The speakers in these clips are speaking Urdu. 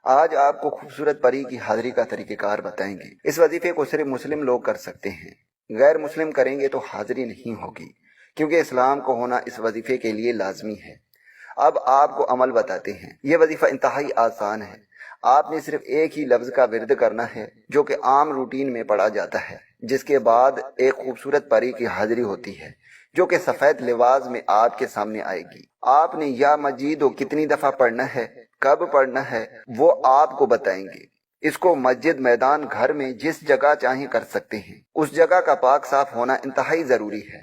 آج آپ کو خوبصورت پری کی حاضری کا طریقہ کار بتائیں گے۔ اس وظیفے کو صرف مسلم لوگ کر سکتے ہیں، غیر مسلم کریں گے تو حاضری نہیں ہوگی، کیونکہ اسلام کو ہونا اس وظیفے کے لیے لازمی ہے۔ اب آپ کو عمل بتاتے ہیں۔ یہ وظیفہ انتہائی آسان ہے۔ آپ نے صرف ایک ہی لفظ کا ورد کرنا ہے جو کہ عام روٹین میں پڑھا جاتا ہے، جس کے بعد ایک خوبصورت پری کی حاضری ہوتی ہے جو کہ سفید لباس میں آپ کے سامنے آئے گی۔ آپ نے یا مجید و کتنی دفعہ پڑھنا ہے، کب پڑھنا ہے، وہ آپ کو بتائیں گے۔ اس کو مسجد، میدان، گھر میں جس جگہ چاہیں کر سکتے ہیں۔ اس جگہ کا پاک صاف ہونا انتہائی ضروری ہے۔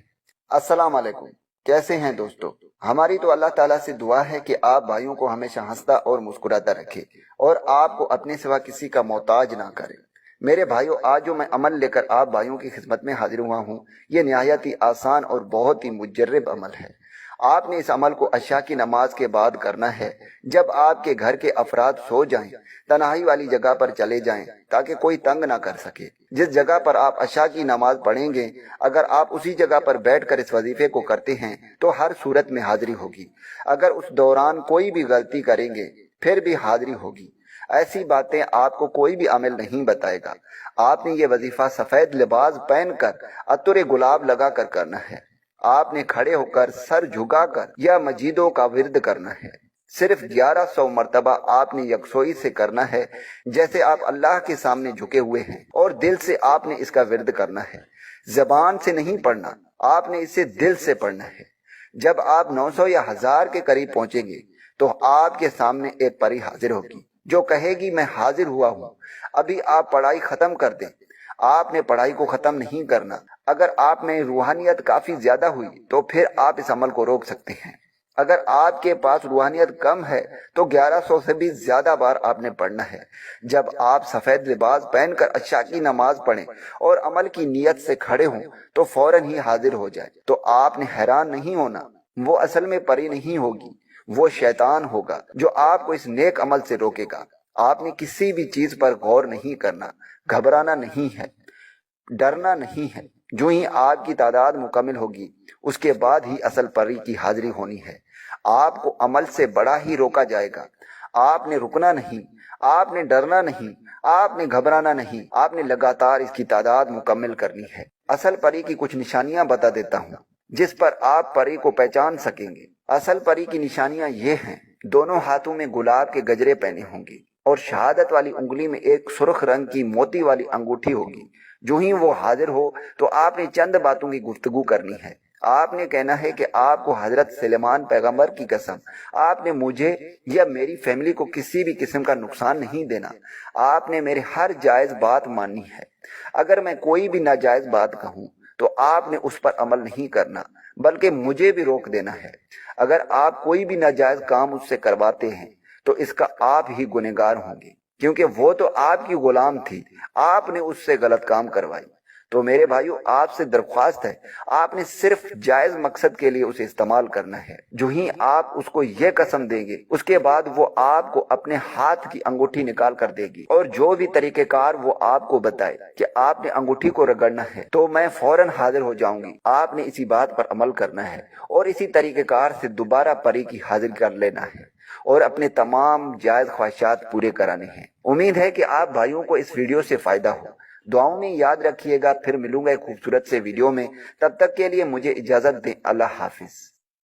السلام علیکم، کیسے ہیں دوستو؟ ہماری تو اللہ تعالیٰ سے دعا ہے کہ آپ بھائیوں کو ہمیشہ ہنستا اور مسکراتا رکھے اور آپ کو اپنے سوا کسی کا محتاج نہ کرے۔ میرے بھائیوں، آج جو میں عمل لے کر آپ بھائیوں کی خدمت میں حاضر ہوا ہوں، یہ نہایت ہی آسان اور بہت ہی مجرب عمل ہے۔ آپ نے اس عمل کو عشاء کی نماز کے بعد کرنا ہے۔ جب آپ کے گھر کے افراد سو جائیں، تنہائی والی جگہ پر چلے جائیں تاکہ کوئی تنگ نہ کر سکے۔ جس جگہ پر آپ عشاء کی نماز پڑھیں گے، اگر آپ اسی جگہ پر بیٹھ کر اس وظیفے کو کرتے ہیں تو ہر صورت میں حاضری ہوگی۔ اگر اس دوران کوئی بھی غلطی کریں گے پھر بھی حاضری ہوگی۔ ایسی باتیں آپ کو کوئی بھی عامل نہیں بتائے گا۔ آپ نے یہ وظیفہ سفید لباس پہن کر، عطر گلاب لگا کر کرنا ہے۔ آپ نے کھڑے ہو کر، سر جھکا کر یا مجیدوں کا ورد کرنا ہے۔ صرف 1100 مرتبہ آپ نے یکسوئی سے کرنا ہے، جیسے آپ اللہ کے سامنے جھکے ہوئے ہیں، اور دل سے آپ نے اس کا ورد کرنا ہے۔ زبان سے نہیں پڑھنا، آپ نے اسے دل سے پڑھنا ہے۔ جب آپ 900 یا 1000 کے قریب پہنچیں گے تو آپ کے سامنے ایک پری حاضر ہوگی جو کہے گی میں حاضر ہوا ہوں۔ ابھی آپ پڑھائی ختم کر دیں۔ آپ نے پڑھائی کو ختم نہیں کرنا۔ اگر آپ میں روحانیت کافی زیادہ ہوئی تو پھر آپ اس عمل کو روک سکتے ہیں۔ اگر آپ کے پاس روحانیت کم ہے تو 1100 سے بھی زیادہ بار آپ نے پڑھنا ہے۔ جب آپ سفید لباس پہن کر عشاء کی نماز پڑھیں اور عمل کی نیت سے کھڑے ہوں تو فوراً ہی حاضر ہو جائے۔ تو آپ نے حیران نہیں ہونا، وہ اصل میں پری نہیں ہوگی، وہ شیطان ہوگا جو آپ کو اس نیک عمل سے روکے گا۔ آپ نے کسی بھی چیز پر غور نہیں کرنا، گھبرانا نہیں ہے، ڈرنا نہیں ہے۔ جو ہی آپ کی تعداد مکمل ہوگی اس کے بعد ہی اصل پری کی حاضری ہونی ہے۔ آپ کو عمل سے بڑا ہی روکا جائے گا۔ آپ نے رکنا نہیں، آپ نے ڈرنا نہیں، آپ نے گھبرانا نہیں، آپ نے لگاتار اس کی تعداد مکمل کرنی ہے۔ اصل پری کی کچھ نشانیاں بتا دیتا ہوں جس پر آپ پری کو پہچان سکیں گے۔ اصل پری کی نشانیاں یہ ہیں: دونوں ہاتھوں میں گلاب کے گجرے پہنے ہوں گے اور شہادت والی انگلی میں ایک سرخ رنگ کی موتی والی انگوٹھی ہوگی۔ جو ہی وہ حاضر ہو تو آپ نے چند باتوں کی گفتگو کرنی ہے۔ آپ نے کہنا ہے کہ آپ کو حضرت سلیمان پیغمبر کی قسم، آپ نے مجھے یا میری فیملی کو کسی بھی قسم کا نقصان نہیں دینا۔ آپ نے میرے ہر جائز بات ماننی ہے۔ اگر میں کوئی بھی ناجائز بات کہوں تو آپ نے اس پر عمل نہیں کرنا بلکہ مجھے بھی روک دینا ہے۔ اگر آپ کوئی بھی ناجائز کام اس سے کرواتے ہیں تو اس کا آپ ہی گنہگار ہوں گے، کیونکہ وہ تو آپ کی غلام تھی، آپ نے اس سے غلط کام کروائی۔ تو میرے بھائیو، آپ سے درخواست ہے، آپ نے صرف جائز مقصد کے لیے اسے استعمال کرنا ہے۔ جو ہی آپ اس کو یہ قسم دیں گے اس کے بعد وہ آپ کو اپنے ہاتھ کی انگوٹھی نکال کر دے گی، اور جو بھی طریقہ کار وہ آپ کو بتائے کہ آپ نے انگوٹھی کو رگڑنا ہے تو میں فوراً حاضر ہو جاؤں گی۔ آپ نے اسی بات پر عمل کرنا ہے اور اسی طریقہ کار سے دوبارہ پری کی حاضر کر لینا ہے اور اپنے تمام جائز خواہشات پورے کرانے ہیں۔ امید ہے کہ آپ بھائیوں کو اس ویڈیو سے فائدہ ہو۔ دعاؤں میں یاد رکھیے گا۔ پھر ملوں گا ایک خوبصورت سے ویڈیو میں، تب تک کے لیے مجھے اجازت دیں۔ اللہ حافظ۔